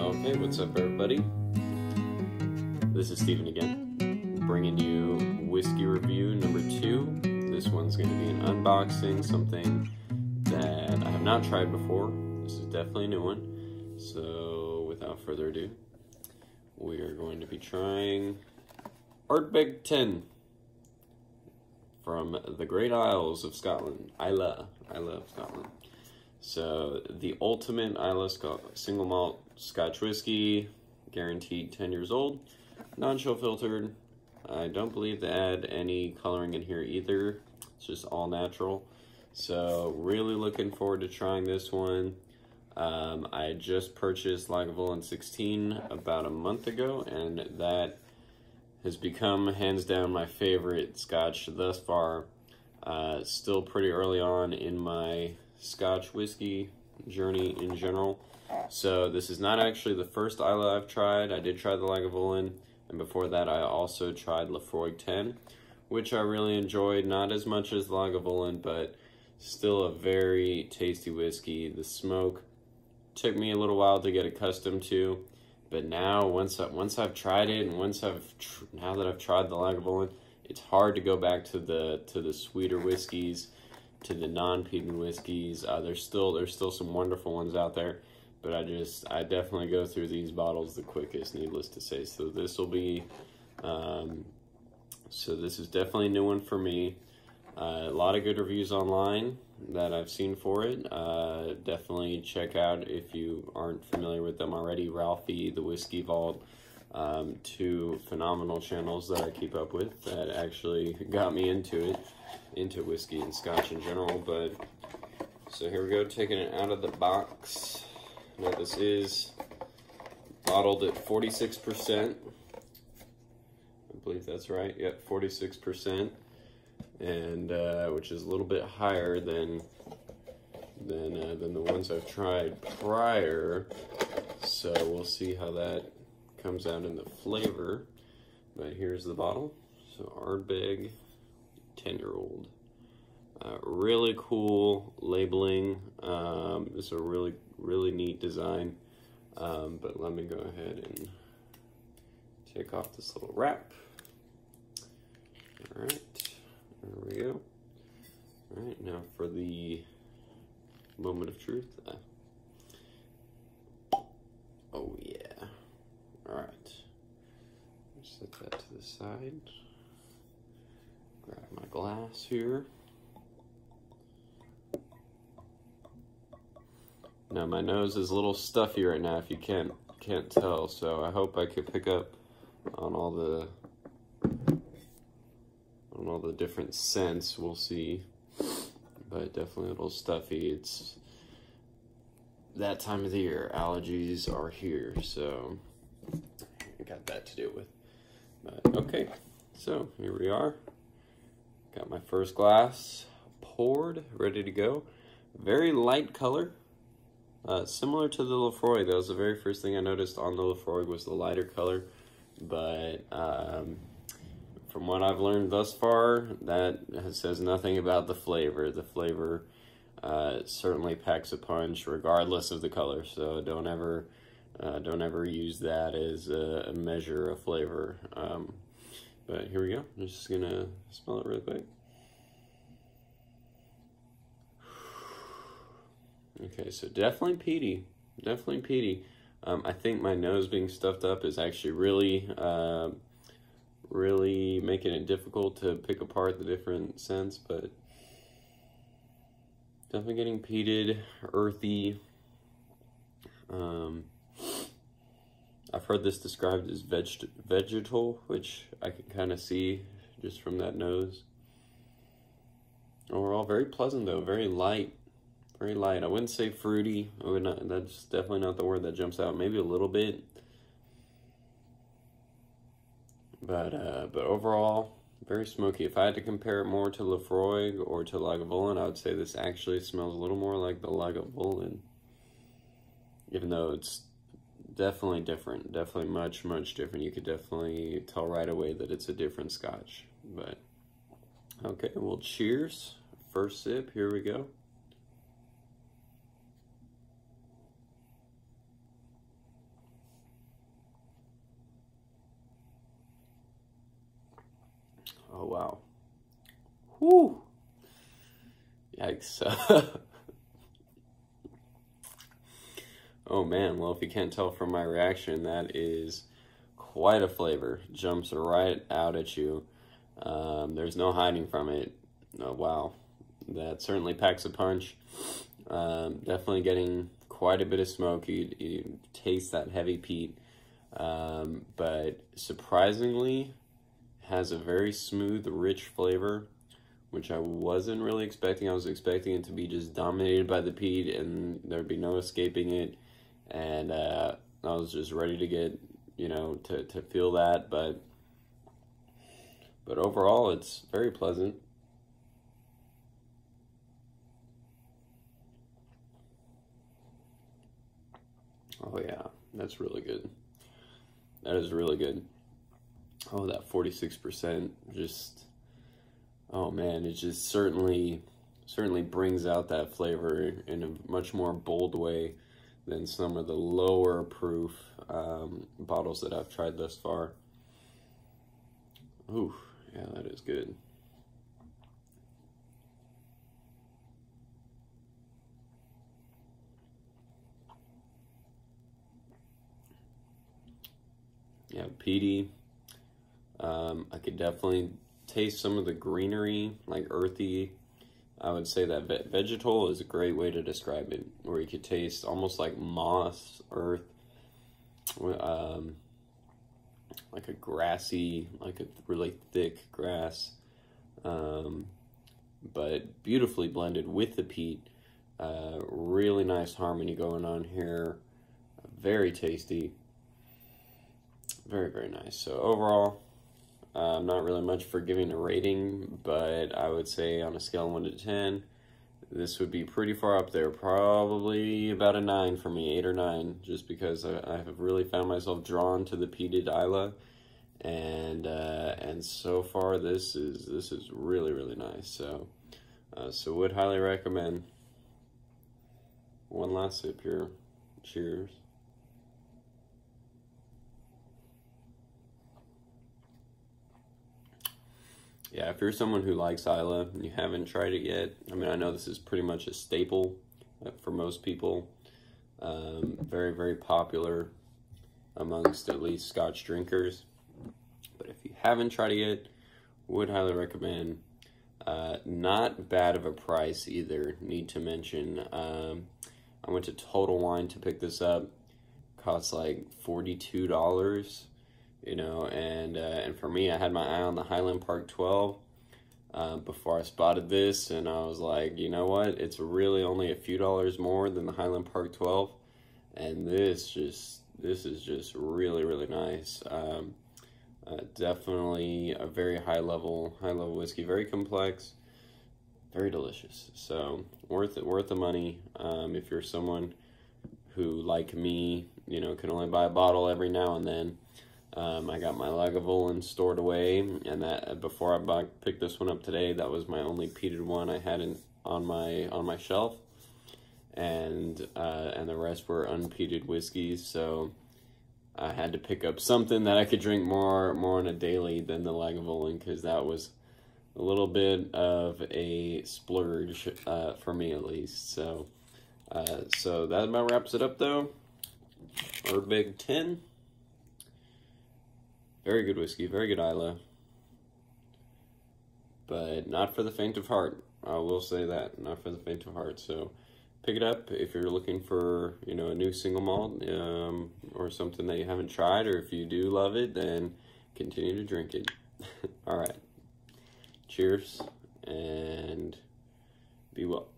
Okay, what's up everybody? This is Steven again, bringing you whiskey review number 2. This one's going to be an unboxing, something that I have not tried before. This is definitely a new one. So without further ado, we are going to be trying Ardbeg 10 from the Great Isles of Scotland. Islay of Scotland. So the ultimate Islay single malt Scotch whiskey, guaranteed 10 years old, non-chill filtered. I don't believe they add any coloring in here either. It's just all natural. So really looking forward to trying this one. I just purchased Lagavulin 16 about a month ago, and that has become hands down my favorite Scotch thus far. Still pretty early on in my Scotch whiskey journey in general. So this is not actually the first Islay I've tried. I did try the Lagavulin, and before that I also tried Laphroaig 10, which I really enjoyed. Not as much as Lagavulin, but still a very tasty whiskey. The smoke took me a little while to get accustomed to, but now once I've tried it, and now that I've tried the Lagavulin, it's hard to go back to the sweeter whiskeys, to the non-peated whiskeys. There's still some wonderful ones out there, but I definitely go through these bottles the quickest, needless to say. So this will be, this is definitely a new one for me. A lot of good reviews online that I've seen for it. Definitely check out, if you aren't familiar with them already, Ralphie, the Whiskey Vault. 2 phenomenal channels that I keep up with that actually got me into whiskey and Scotch in general. But so here we go, taking it out of the box. Now this is bottled at 46%. I believe that's right. Yep, 46%, and which is a little bit higher than the ones I've tried prior. So we'll see how that comes out in the flavor. But here's the bottle. So Ardbeg 10-year-old. Really cool labeling. It's a really neat design. But let me go ahead and take off this little wrap. All right, there we go. All right, now for the moment of truth. Oh yeah. All right, set that to the side. Grab my glass here. Now my nose is a little stuffy right now, if you can't tell, so I hope I could pick up on all the different scents. We'll see, but definitely a little stuffy. It's that time of the year. Allergies are here, so I got that to deal with. But okay, so here we are. Got my first glass poured, ready to go. Very light color. Similar to the Laphroaig. That was the very first thing I noticed on the Laphroaig, was the lighter color. But from what I've learned thus far, that says nothing about the flavor. The flavor certainly packs a punch regardless of the color. So don't ever use that as a measure of flavor. But here we go. I'm just gonna smell it real quick. Okay, so definitely peaty, I think my nose being stuffed up is actually really making it difficult to pick apart the different scents, but definitely getting peated, earthy. I've heard this described as vegetal, which I can kind of see just from that nose. Overall, very pleasant though, very light. Very light. I wouldn't say fruity. That's definitely not the word that jumps out. Maybe a little bit, but overall, very smoky. If I had to compare it more to Laphroaig or to Lagavulin, I would say this actually smells a little more like the Lagavulin, even though it's definitely different. Definitely much different. You could definitely tell right away that it's a different Scotch. But okay, well, cheers. First sip. Here we go. Oh, wow. Whew. Yikes. Oh, man. Well, if you can't tell from my reaction, that is quite a flavor. Jumps right out at you. There's no hiding from it. Oh, wow. That certainly packs a punch. Definitely getting quite a bit of smoke. You taste that heavy peat. But surprisingly, has a very smooth, rich flavor, which I wasn't really expecting. I was expecting it to be just dominated by the peat and there'd be no escaping it. And I was just ready to get, you know, to feel that. But overall, it's very pleasant. Oh yeah, that's really good. That is really good. Oh, that 46% just, oh man, it just certainly brings out that flavor in a much more bold way than some of the lower proof bottles that I've tried thus far. Ooh, yeah, that is good. Yeah, peaty. I could definitely taste some of the greenery, like earthy. I would say that vegetal is a great way to describe it, where you could taste almost like moss, earth, like a grassy, like a really thick grass, but beautifully blended with the peat. Really nice harmony going on here. Very tasty. Very, very nice. So overall, not really much for giving a rating, but I would say on a scale of 1 to 10, this would be pretty far up there. Probably about a 9 for me, 8 or 9, just because I have really found myself drawn to the peated Isla, and so far this is really, really nice. So would highly recommend. One last sip here. Cheers. Yeah, if you're someone who likes Isla and you haven't tried it yet, I mean, I know this is pretty much a staple for most people. Very, very popular amongst at least Scotch drinkers. But if you haven't tried it yet, would highly recommend. Not bad of a price either, need to mention. I went to Total Wine to pick this up. Cost like $42. You know, and for me, I had my eye on the Highland Park 12 before I spotted this, and I was like, you know what? It's really only a few dollars more than the Highland Park 12, and this is just really, really nice. Definitely a very high level whiskey, very complex, very delicious. So worth the money. If you're someone who, like me, you know, can only buy a bottle every now and then. I got my Lagavulin stored away, and that before I picked this one up today, that was my only peated one I had on my shelf, and the rest were unpeated whiskeys. So I had to pick up something that I could drink more on a daily than the Lagavulin, because that was a little bit of a splurge for me at least. So that about wraps it up though. Ardbeg 10. Very good whiskey, very good Isla, but not for the faint of heart. I will say that, not for the faint of heart. So pick it up if you're looking for, you know, a new single malt or something that you haven't tried, or if you do love it, then continue to drink it. All right, cheers and be well.